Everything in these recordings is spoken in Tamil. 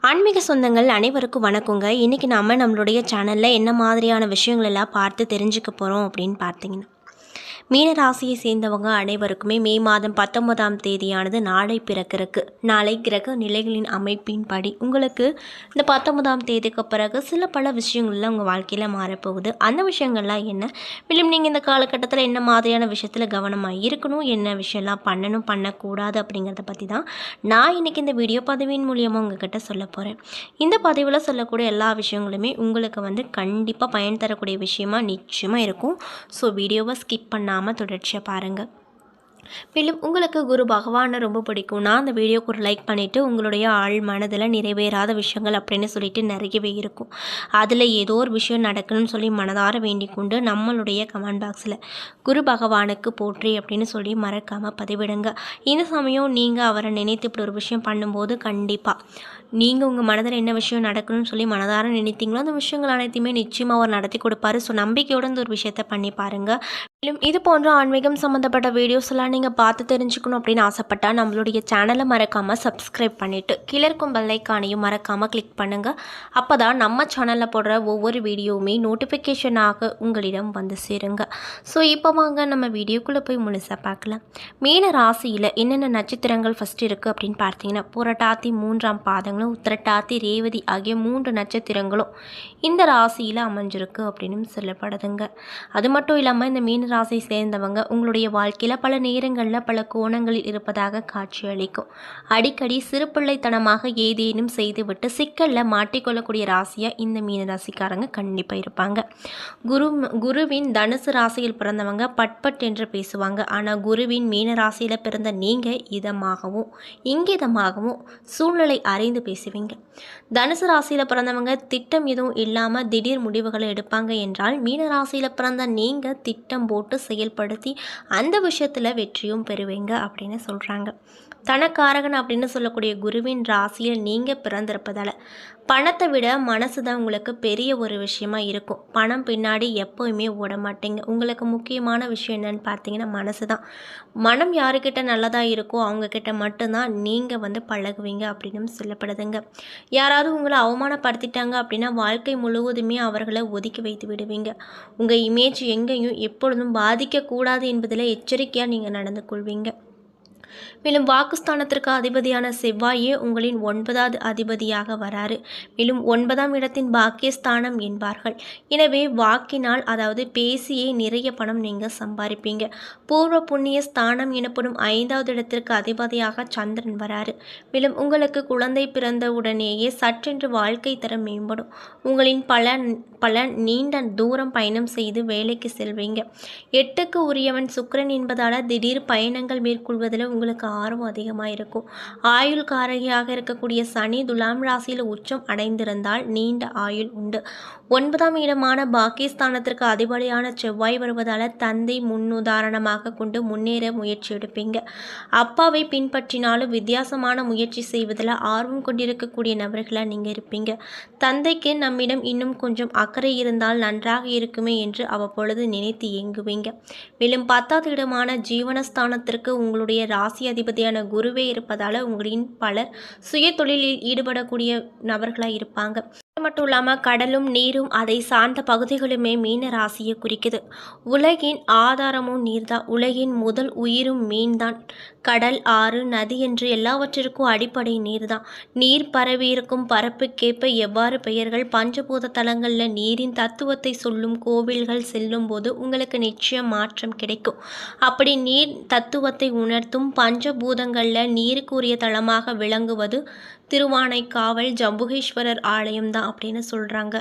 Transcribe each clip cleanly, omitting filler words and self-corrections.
ஆன்மீக சொந்தங்கள் அனைவருக்கும் வணக்கங்க. இன்றைக்கி நம்மளுடைய சேனலில் என்ன மாதிரியான விஷயங்கள் எல்லாம் பார்த்து தெரிஞ்சுக்க போகிறோம் அப்படின்னு பார்த்தீங்கன்னா, மீன ராசியை சேர்ந்தவங்க அனைவருக்குமே மே மாதம் 19ஆம் தேதியானது நாளை பிறக்கிறதுக்கு நாளை கிரக நிலைகளின் அமைப்பின்படி உங்களுக்கு இந்த 19ஆம் தேதிக்கு பிறகு சில பல விஷயங்கள்லாம் உங்கள் வாழ்க்கையில் மாறப்போகுது. அந்த விஷயங்கள்லாம் என்ன, மேலும் நீங்கள் இந்த காலகட்டத்தில் என்ன மாதிரியான விஷயத்தில் கவனமாக இருக்கணும், என்ன விஷயம்லாம் பண்ணணும் பண்ணக்கூடாது அப்படிங்கிறத பற்றி தான் நான் இன்றைக்கி இந்த வீடியோ பதிவின் மூலியமாக உங்ககிட்ட சொல்ல போகிறேன். இந்த பதிவில் சொல்லக்கூடிய எல்லா விஷயங்களுமே உங்களுக்கு கண்டிப்பாக பயன் தரக்கூடிய விஷயமா நிச்சயமாக இருக்கும். ஸோ வீடியோவை ஸ்கிப் பண்ணாமல் தொடர்ச்சியாக பாருங்கள். மேலும் உங்களுக்கு குரு பகவானை ரொம்ப பிடிக்கும்னா அந்த வீடியோக்கு ஒரு லைக் பண்ணிவிட்டு, உங்களுடைய ஆள் மனதில் நிறைவேறாத விஷயங்கள் அப்படின்னு சொல்லிட்டு நிறையவே இருக்கும். அதில் ஏதோ ஒரு விஷயம் நடக்கணும்னு சொல்லி மனதார வேண்டிக் கொண்டு நம்மளுடைய கமெண்ட் பாக்ஸில் குரு பகவானுக்கு போற்றி அப்படின்னு சொல்லி மறக்காமல் பதிவிடுங்க. இந்த சமயம் நீங்கள் அவரை நினைத்து இப்படி ஒரு விஷயம் பண்ணும்போது கண்டிப்பாக நீங்கள் உங்கள் மனதில் என்ன விஷயம் நடக்கணும்னு சொல்லி மனதார நினைத்தீங்களோ அந்த விஷயங்கள் அனைத்தையுமே நிச்சயமாக அவர் நடத்தி கொடுப்பாரு. ஸோ நம்பிக்கையோடு இந்த ஒரு விஷயத்தை பண்ணி பாருங்கள். மேலும் இது போன்ற ஆன்மீகம் சம்மந்தப்பட்ட வீடியோஸ் எல்லாம் நீங்கள் பார்த்து தெரிஞ்சுக்கணும் அப்படின்னு ஆசைப்பட்டால் நம்மளுடைய சேனலை மறக்காமல் சப்ஸ்கிரைப் பண்ணிவிட்டு கீழே இருக்கும் பெல் ஐக்கானையும் மறக்காமல் கிளிக் பண்ணுங்கள். அப்போ தான் நம்ம சேனலில் போடுற ஒவ்வொரு வீடியோவுமே நோட்டிஃபிகேஷனாக உங்களிடம் வந்து சேருங்க. ஸோ இப்போ வாங்க நம்ம வீடியோக்குள்ளே போய் முழுசாக பார்க்கலாம். மீன ராசியில் என்னென்ன நட்சத்திரங்கள் ஃபஸ்ட்டு இருக்குது அப்படின்னு பார்த்தீங்கன்னா, புரட்டாதி 3ஆம் பாதங்களும் உத்திரட்டாதி ரேவதி ஆகிய 3 நட்சத்திரங்களும் இந்த ராசியில் அமைஞ்சிருக்கு அப்படின்னு சொல்லப்படுதுங்க. அது மட்டும் இல்லாமல் இந்த மீன ராசி சேர்ந்தவங்க உங்களுடைய வாழ்க்கையில் பல நேரங்களில் பல கோணங்களில் இருப்பதாக காட்சியளிக்கும். அடிக்கடி சிறுபிள்ளைத்தனமாக ஏதேனும் செய்துவிட்டு சிக்கலில் மாட்டிக்கொள்ளக்கூடிய ராசியாக இந்த மீன ராசிக்காரங்க கண்டிப்பாக இருப்பாங்க. குருவின் தனுசு ராசியில் பிறந்தவங்க பட்பட் என்று பேசுவாங்க. ஆனால் குருவின் மீன ராசியில் பிறந்த நீங்கள் இதமாகவும் இங்கிதமாகவும் சூழ்நிலை அறிந்து பேசுவீங்க. தனுசு ராசியில் பிறந்தவங்க திட்டம் எதுவும் இல்லாமல் திடீர் முடிவுகளை எடுப்பாங்க என்றால், மீன ராசியில் பிறந்த நீங்கள் திட்டம் போட்டு செயல்படுத்தி அந்த விஷயத்தில் வெற்றியும் பெறுவீங்க அப்படின்னு சொல்கிறாங்க. தனக்காரகன் அப்படின்னு சொல்லக்கூடிய குருவின் ராசியில் நீங்கள் பிறந்திருப்பதால் பணத்தை விட மனசு தான் உங்களுக்கு பெரிய ஒரு விஷயமா இருக்கும். பணம் பின்னாடி எப்போவுமே ஓட மாட்டீங்க. உங்களுக்கு முக்கியமான விஷயம் என்னன்னு பார்த்தீங்கன்னா மனசு தான். மனம் யாருக்கிட்ட நல்லதாக இருக்கோ அவங்கக்கிட்ட மட்டும்தான் நீங்கள் பழகுவீங்க அப்படின்னு சொல்லப்படுதுங்க. யாராவது உங்களை அவமானப்படுத்திட்டாங்க அப்படின்னா வாழ்க்கை முழுவதுமே அவர்களை ஒதுக்கி வைத்து விடுவீங்க. உங்கள் இமேஜ் எங்கேயும் எப்பொழுதும் பாதிக்கக்கூடாது என்பதில் எச்சரிக்கையாக நீங்கள் நடந்து கொள்வீங்க. மேலும் வாக்குஸ்தானத்திற்கு அதிபதியான செவ்வாயே உங்களின் 9வது அதிபதியாக வராரு. மேலும் 9ஆம் இடத்தின் பாக்கியஸ்தானம் என்பார்கள். எனவே வாக்கினால், அதாவது பேசியே நிறைய பணம் நீங்கள் சம்பாதிப்பீங்க. பூர்வ புண்ணிய ஸ்தானம் எனப்படும் 5வது இடத்திற்கு அதிபதியாக சந்திரன் வராரு. மேலும் உங்களுக்கு குழந்தை பிறந்த உடனேயே சற்றென்று வாழ்க்கை தரம் மேம்படும். உங்களின் பல நீண்ட தூரம் பயணம் செய்து வேலைக்கு செல்வீங்க. 8க்கு உரியவன் சுக்கிரன் என்பதால் திடீர் பயணங்கள் மேற்கொள்வதில் உங்களுக்கு ஆர்வம் அதிகமாக இருக்கும். ஆயுள் காரகியாக இருக்கக்கூடிய சனி துலாம் ராசியில் உச்சம் அடைந்திருந்தால் நீண்ட ஆயுள் உண்டு. 9ஆம் இடமான பாக்கியஸ்தானத்திற்கு அதிபதியான செவ்வாய் வருவதால் தந்தை முன்னுதாரணமாக கொண்டு முன்னேற முயற்சி எடுப்பீங்க. அப்பாவை பின்பற்றினாலும் வித்தியாசமான முயற்சி செய்வதில் ஆர்வம் கொண்டிருக்கக்கூடிய நபர்களாக நீங்கள் இருப்பீங்க. தந்தைக்கு நம்மிடம் இன்னும் கொஞ்சம் அக்கறை இருந்தால் நன்றாக இருக்குமே என்று அவ்வப்பொழுது நினைத்து இயங்குவீங்க. மேலும் 10வது இடமான ஜீவனஸ்தானத்திற்கு உங்களுடைய ராசி அதிபதியான குருவே இருப்பதால் உங்களின் பலர் சுய தொழிலில் ஈடுபடக்கூடிய நபர்களாக இருப்பாங்க. அது மட்டும் இல்லாமல் கடலும் நீரும் அதை சார்ந்த பகுதிகளுமே மீன ராசியை குறிக்குது. உலகின் ஆதாரமும் நீர்தான். உலகின் முதல் உயிரும் மீன்தான். கடல், ஆறு, நதி என்று எல்லாவற்றிற்கும் அடிப்படை நீர்தான். நீர் பரவியிருக்கும் பரப்புக்கேற்ப எவ்வாறு பெயர்கள். பஞ்சபூத தலங்களில் நீரின் தத்துவத்தை சொல்லும் கோவில்கள் செல்லும் போது உங்களுக்கு நிச்சயம் மாற்றம் கிடைக்கும். அப்படி நீர் தத்துவத்தை உணர்த்தும் பஞ்சபூதங்களில் நீருக்குரிய தலமாக விளங்குவது திருவானைக்காவல் ஜம்புகேஸ்வரர் ஆலயம் தான் அப்படின்னு சொல்கிறாங்க.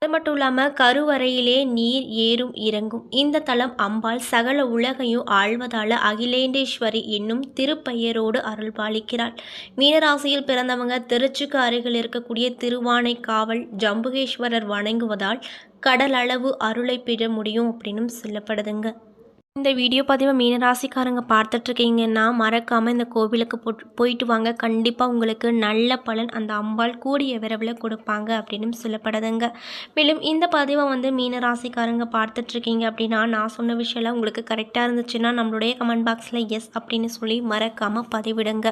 அது மட்டும் இல்லாமல் கருவறையிலே நீர் ஏறும் இறங்கும். இந்த தலம் அம்பாள் சகல உலகையும் ஆழ்வதால் அகிலேண்டேஸ்வரி என்னும் திருப்பெயரோடு அருள்பாலிக்கிறாள். மீனராசியில் பிறந்தவங்க திருச்சிக்கு அருகில் இருக்கக்கூடிய திருவானைக்காவல் ஜம்புகேஸ்வரர் வணங்குவதால் கடல் அளவு அருளை பெற முடியும் அப்படின்னு சொல்லப்படுதுங்க. இந்த வீடியோ பதிவை மீனராசிக்காரங்க பார்த்துட்ருக்கீங்கன்னா மறக்காமல் இந்த கோவிலுக்கு போயிட்டு வாங்க. கண்டிப்பாக உங்களுக்கு நல்ல பலன் அந்த அம்பாள் கூடிய விரைவில் கொடுப்பாங்க அப்படின்னு சொல்லப்படுதுங்க. மேலும் இந்த பதிவை மீனராசிக்காரங்க பார்த்துட்ருக்கீங்க அப்படின்னா நான் சொன்ன விஷயம்லாம் உங்களுக்கு கரெக்டாக இருந்துச்சுன்னா நம்மளுடைய கமெண்ட் பாக்ஸில் எஸ் அப்படின்னு சொல்லி மறக்காமல் பதிவிடுங்க.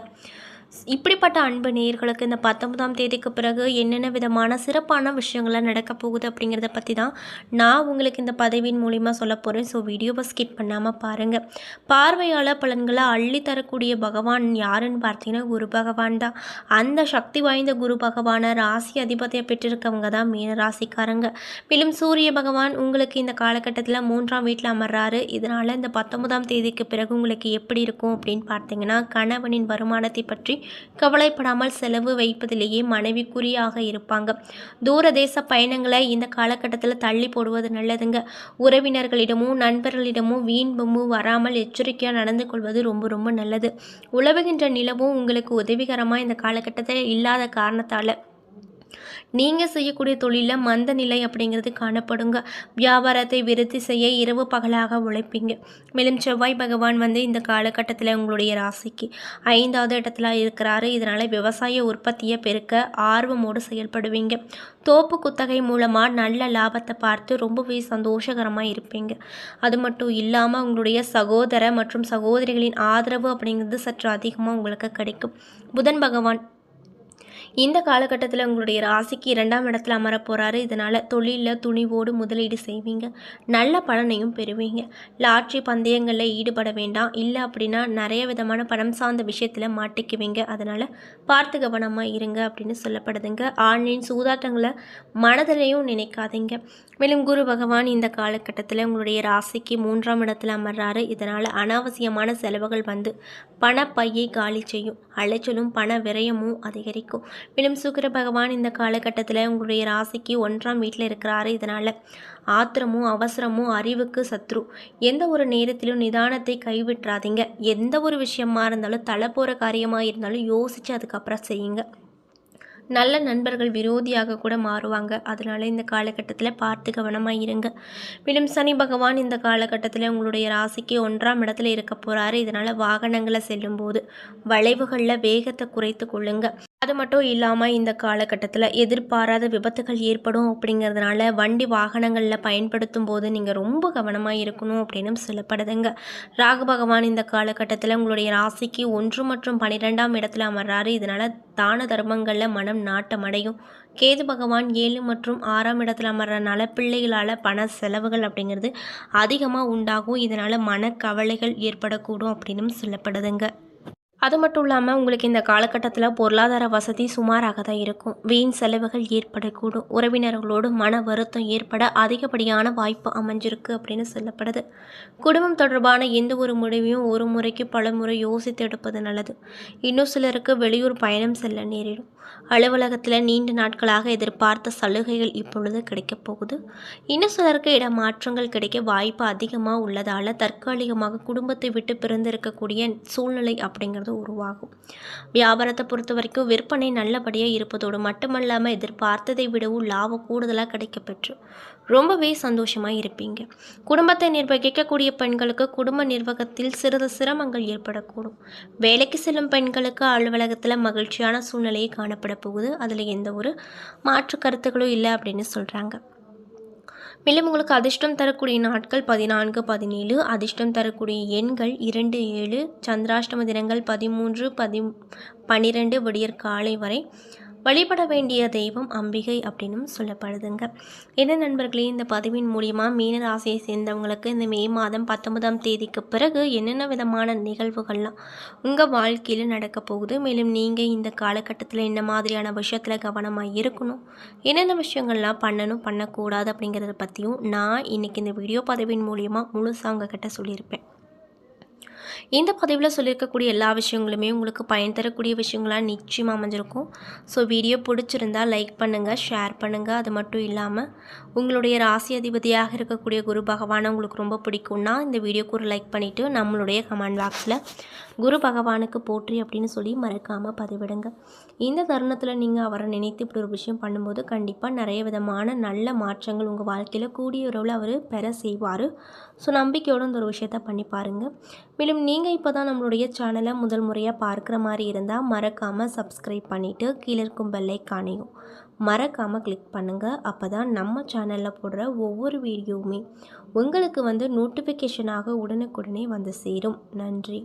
இப்படிப்பட்ட அன்பு நேயர்களுக்கு இந்த 19ஆம் தேதிக்கு பிறகு என்னென்ன விதமான சிறப்பான விஷயங்கள்லாம் நடக்க போகுது அப்படிங்கிறத பற்றி தான் நான் உங்களுக்கு இந்த பதிவின் மூலிமா சொல்ல போகிறேன். ஸோ வீடியோவை ஸ்கிப் பண்ணாமல் பாருங்கள். பார்வையாளர் பலன்களை அள்ளி தரக்கூடிய பகவான் யாருன்னு பார்த்தீங்கன்னா குரு பகவான் தான். அந்த சக்தி வாய்ந்த குரு பகவானை ராசி அதிபதியை பெற்றிருக்கவங்க தான் மீன ராசிக்காரங்க. மேலும் சூரிய பகவான் உங்களுக்கு இந்த காலகட்டத்தில் 3ஆம் வீட்டில் அமர்றாரு. இதனால் இந்த 19ஆம் தேதிக்கு பிறகு உங்களுக்கு எப்படி இருக்கும் அப்படின்னு பார்த்தீங்கன்னா கணவனின் வருமானத்தை பற்றி கவலைப்படாமல் செலவு வைப்பதிலேயே மனைவிக்குறியாக இருப்பாங்க. தூரதேச பயணங்களை இந்த காலகட்டத்தில் தள்ளி போடுவது நல்லதுங்க. உறவினர்களிடமும் நண்பர்களிடமும் வீண் பம்பு வராமல் எச்சரிக்கையாக நடந்து கொள்வது ரொம்ப ரொம்ப நல்லது. உழவுகின்ற நிலவும் உங்களுக்கு உதவிகரமாக இந்த காலகட்டத்தில் இல்லாத காரணத்தால் நீங்கள் செய்யக்கூடிய தொழிலில் மந்த நிலை அப்படிங்கிறது காணப்படுங்க. வியாபாரத்தை விருத்தி செய்ய இரவு பகலாக உழைப்பீங்க. மேலும் செவ்வாய் பகவான் இந்த காலகட்டத்தில் உங்களுடைய ராசிக்கு 5வது இடத்துல இருக்கிறாரு. இதனால் விவசாய உற்பத்தியை பெருக்க ஆர்வமோடு செயல்படுவீங்க. தோப்பு குத்தகை மூலமாக நல்ல லாபத்தை பார்த்து ரொம்பவே சந்தோஷகரமாக இருப்பீங்க. அது மட்டும் இல்லாமல் உங்களுடைய சகோதர மற்றும் சகோதரிகளின் ஆதரவு அப்படிங்கிறது சற்று அதிகமாக உங்களுக்கு கிடைக்கும். புதன் பகவான் இந்த காலகட்டத்தில் உங்களுடைய ராசிக்கு 2ஆம் இடத்துல அமர போகிறாரு. இதனால் தொழிலில் துணிவோடு முதலீடு செய்வீங்க. நல்ல பலனையும் பெறுவீங்க. லாட்ரி பந்தயங்களில் ஈடுபட வேண்டாம். இல்லை அப்படின்னா நிறைய விதமான பணம் சார்ந்த விஷயத்தில் மாட்டிக்குவீங்க. அதனால் பார்த்து கவனமாக இருங்க அப்படின்னு சொல்லப்படுதுங்க. ஆன்லைன் சூதாட்டங்களை மனதிலையும் நினைக்காதீங்க. மேலும் குரு பகவான் இந்த காலகட்டத்தில் உங்களுடைய ராசிக்கு 3ஆம் இடத்துல அமர்றாரு. இதனால் அனாவசியமான செலவுகள் பணப்பையை காலி செய்யும். அலைச்சலும் பண விரயமும் அதிகரிக்கும். மேலும் சுக்கிர பகவான் இந்த காலகட்டத்தில் உங்களுடைய ராசிக்கு 1ஆம் வீட்டில் இருக்கிறாரு. இதனால் ஆத்திரமும் அவசரமும் அறிவுக்கு சத்ரு. எந்த ஒரு நேரத்திலும் நிதானத்தை கைவிட்டுறாதீங்க. எந்த ஒரு விஷயமா இருந்தாலும் தலை போகிற காரியமாக இருந்தாலும் யோசித்து அதுக்கப்புறம் செய்யுங்க. நல்ல நண்பர்கள் விரோதியாக கூட மாறுவாங்க. அதனால் இந்த காலகட்டத்தில் பார்த்து கவனமாக இருங்க. மேலும் சனி பகவான் இந்த காலகட்டத்தில் உங்களுடைய ராசிக்கு 1ஆம் இடத்துல இருக்க போகிறாரு. இதனால் வாகனங்களை செல்லும்போது வளைவுகளில் வேகத்தை குறைத்து கொள்ளுங்க. அது மட்டும் இல்லாமல் இந்த காலகட்டத்தில் எதிர்பாராத விபத்துகள் ஏற்படும் அப்படிங்கிறதுனால வண்டி வாகனங்களில் பயன்படுத்தும் போது நீங்கள் ரொம்ப கவனமாக இருக்கணும் அப்படின்னு சொல்லப்படுதுங்க. ராகு பகவான் இந்த காலகட்டத்தில் உங்களுடைய ராசிக்கு 1 மற்றும் 12ஆம் இடத்துல அமர்றாரு. இதனால் தான தர்மங்களில் மனம் நாட்டமடையும். கேது பகவான் 7 மற்றும் 6ஆம் இடத்துல அமர்றதுனால பிள்ளைகளால் பண செலவுகள் அப்படிங்கிறது அதிகமாக உண்டாகும். இதனால் மனக்கவலைகள் ஏற்படக்கூடும் அப்படின்னு சொல்லப்படுதுங்க. அது மட்டும் இல்லாமல் உங்களுக்கு இந்த காலகட்டத்தில் பொருளாதார வசதி சுமாராக தான் இருக்கும். வீண் செலவுகள் ஏற்படக்கூடும். உறவினர்களோடு மன வருத்தம் ஏற்பட அதிகப்படியான வாய்ப்பு அமைஞ்சிருக்கு அப்படின்னு சொல்லப்படுது. குடும்பம் தொடர்பான எந்த ஒரு முடிவையும் ஒரு முறைக்கு பல முறை யோசித்து எடுப்பது நல்லது. இன்னும் சிலருக்கு வெளியூர் பயணம் செல்ல நேரிடும். அலுவலகத்தில் நீண்ட நாட்களாக எதிர்பார்த்த சலுகைகள் இப்பொழுது கிடைக்கப் போகுது. இன்னும் சிலருக்கு இடமாற்றங்கள் கிடைக்க வாய்ப்பு அதிகமாக உள்ளதால் தற்காலிகமாக குடும்பத்தை விட்டு பிரிந்திருக்கக்கூடிய சூழ்நிலை அப்படிங்கிறது உருவாகும். வியாபாரத்தை பொறுத்த வரைக்கும் விற்பனை நல்லபடியாக இருப்பதோடு மட்டுமல்லாமல் எதிர்பார்த்ததை விடவும் லாபம் கூடுதலாக கிடைக்கப்பெற்று ரொம்பவே சந்தோஷமாக இருப்பீங்க. குடும்பத்தை நிர்வகிக்கக்கூடிய பெண்களுக்கு குடும்ப நிர்வாகத்தில் சிறிது சிரமங்கள் ஏற்படக்கூடும். வேலைக்கு செல்லும் பெண்களுக்கு அலுவலகத்தில் மகிழ்ச்சியான சூழ்நிலையை காணப்பட போகுது. அதில் எந்த ஒரு மாற்று கருத்துக்களும் இல்லை அப்படின்னு சொல்கிறாங்க. மேலும் உங்களுக்கு அதிர்ஷ்டம் தரக்கூடிய நாட்கள் 14, 17. அதிர்ஷ்டம் தரக்கூடிய எண்கள் 2, 7. சந்திராஷ்டம தினங்கள் 13, 12 விடியற் காலை வரை. வழிபட வேண்டிய தெய்வம் அம்பிகை அப்படின்னும் சொல்லப்படுதுங்க. என்ன நண்பர்களே, இந்த பதிவின் மூலியமாக மீன ராசியை சேர்ந்தவங்களுக்கு இந்த மே மாதம் 19ஆம் தேதிக்கு பிறகு என்னென்ன விதமான நிகழ்வுகள்லாம் உங்கள் வாழ்க்கையில் நடக்க போகுது, மேலும் நீங்கள் இந்த காலகட்டத்தில் என்ன மாதிரியான விஷயத்தில் கவனமாக இருக்கணும், என்னென்ன விஷயங்கள்லாம் பண்ணணும் பண்ணக்கூடாது அப்படிங்கிறத பற்றியும் நான் இன்றைக்கி இந்த வீடியோ பதிவின் மூலியமாக முழுசாக உங்ககிட்ட சொல்லியிருப்பேன். இந்த பதிவில் சொல்லியிருக்கக்கூடிய எல்லா விஷயங்களுமே உங்களுக்கு பயன் தரக்கூடிய விஷயங்களாக நிச்சயமாக அமைஞ்சிருக்கும். ஸோ வீடியோ பிடிச்சிருந்தா லைக் பண்ணுங்கள், ஷேர் பண்ணுங்கள். அது மட்டும் இல்லாமல் உங்களுடைய ராசி அதிபதியாக இருக்கக்கூடிய குரு பகவானை உங்களுக்கு ரொம்ப பிடிக்கும்னா இந்த வீடியோக்கு ஒரு லைக் பண்ணிவிட்டு நம்மளுடைய கமெண்ட் பாக்ஸில் குரு பகவானுக்கு போற்றி அப்படின்னு சொல்லி மறக்காமல் பதிவிடுங்க. இந்த தருணத்தில் நீங்கள் அவரை நினைத்து இப்படி ஒரு விஷயம் பண்ணும்போது கண்டிப்பாக நிறைய விதமான நல்ல மாற்றங்கள் உங்கள் வாழ்க்கையில் கூடிய உறவில் அவர் பெற செய்வார். ஸோ நம்பிக்கையோடு இந்த ஒரு விஷயத்தை பண்ணி பாருங்கள். மேலும் நீங்கள் இப்போ தான் நம்மளுடைய சேனலை முதல் முறையாக பார்க்குற மாதிரி இருந்தால் மறக்காமல் சப்ஸ்கிரைப் பண்ணிவிட்டு கீழே இருக்கும் பெல் ஐகானையும் மறக்காமல் கிளிக் பண்ணுங்கள். அப்போ தான் நம்ம சேனலில் போடுற ஒவ்வொரு வீடியோவுமே உங்களுக்கு நோட்டிஃபிகேஷனாக உடனுக்குடனே வந்து சேரும். நன்றி.